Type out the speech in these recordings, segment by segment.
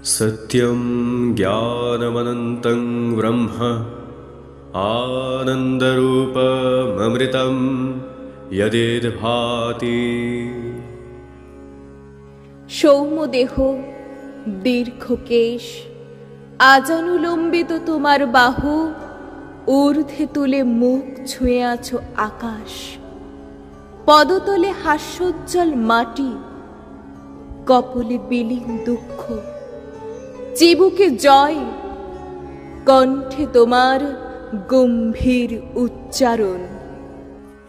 सत्यं ज्ञानमनन्तं ब्रह्म आनन्दरूपममृतं यदेदभाति। সৌম্যদেহ, দীর্ঘ কেশ, আজানুলম্বিত তোমার বাহু, ঊর্ধ্বে তুলে মুখ ছুঁয়ে আছো আকাশ। পদতলে হাস্যোজ্জ্বল মাটি, কপলে বিলীন দুঃখ, চিবুকে জয়, কণ্ঠে তোমার গম্ভীর উচ্চারণ।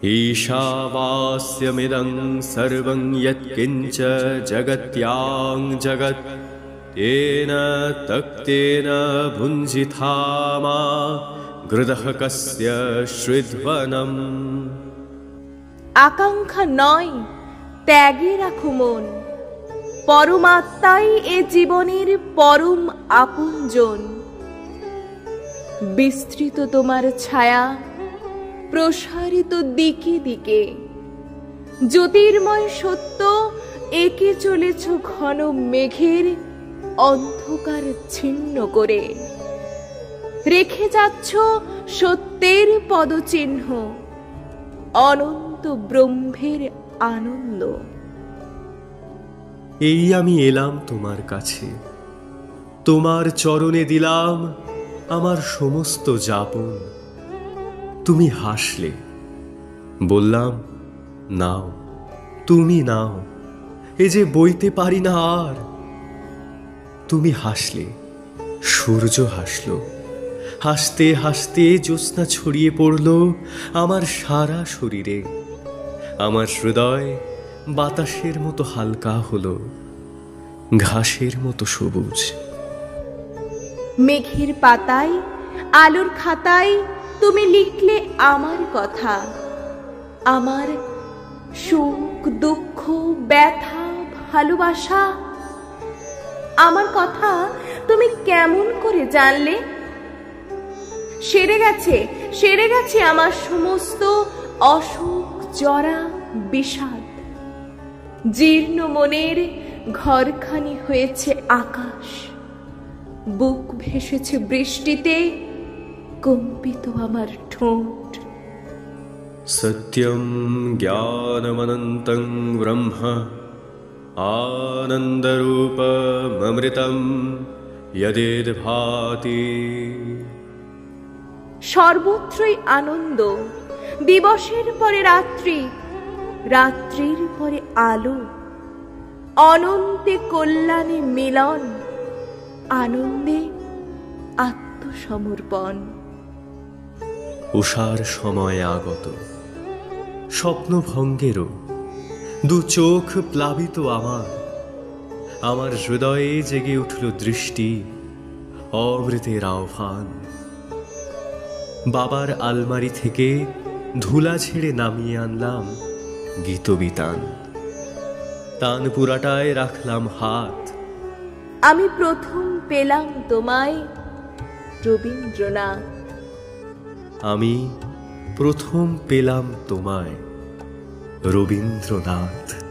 ईशावास्यमिदं सर्वं यत्किञ्च जगत्यां जगत् तेन तक्तेन भुञ्जिथामा गृदः कस्य श्रीध्वनम्। আকাঙ্ক্ষা নয়, ত্যাগে রাখো মন, পরমাত্মাই এ জীবনের পরম আপনজন। বিস্তৃত তোমার ছায়া, প্রসারিত দিকে দিকে, জ্যোতির্ময় সত্য একে চলেছ ঘন মেঘের অন্ধকার ছিন্ন করে। রেখে যাচ্ছ সত্যের পদচিহ্ন, অনন্ত ব্রহ্মের আনন্দ। এই আমি এলাম তোমার কাছে, তোমার চরণে দিলাম আমার সমস্ত যাপন। তুমি হাসলে, বললাম নাও, তুমি নাও, এ যে বইতে পারি না আর। তুমি হাসলে, সূর্য হাসলো, হাসতে হাসতে জ্যোৎস্না ছড়িয়ে পড়ল আমার সারা শরীরে। আমার হৃদয় বাতাসের মতো হালকা হলো, ঘাসের মতো সবুজ। মেঘের পাতায়, আলোর খাতায় তুমি লিখলে আমার কথা, আমার সুখ দুঃখ ব্যথা ভালোবাসা। আমার কথা তুমি কেমন করে জানলে? সেরে গেছে আমার সমস্ত অসুখ জরা বিষাদ। জীর্ণ মনের ঘরখানি হয়েছে আকাশ, বুক ভেসেছে বৃষ্টিতে, কম্পিত আমার ঠোঁট। সত্যম জ্ঞানমনন্तं ব্রহ্ম আনন্দরূপমমৃতম यदेदभाति। সর্বত্রই আনন্দ, দিবসের পরে রাত্রি, রাত্রির পরে আলো, অনন্তে কল্যাণে মিলন, আনন্দে আত্মসমর্পণ। উষার সময় আগত, স্বপ্নভঙ্গেরও দু চোখ প্লাবিত আমার হৃদয়ে জেগে উঠল দৃষ্টি, অমৃতের আহ্বান। বাবার আলমারি থেকে ধুলা ছেড়ে নামিয়ে আনলাম গীতবিতান, তানপুরাটায় রাখলাম হাত। আমি প্রথম পেলাম তোমায় রবীন্দ্রনাথ। আমি প্রথম পেলাম তোমায় রবীন্দ্রনাথ।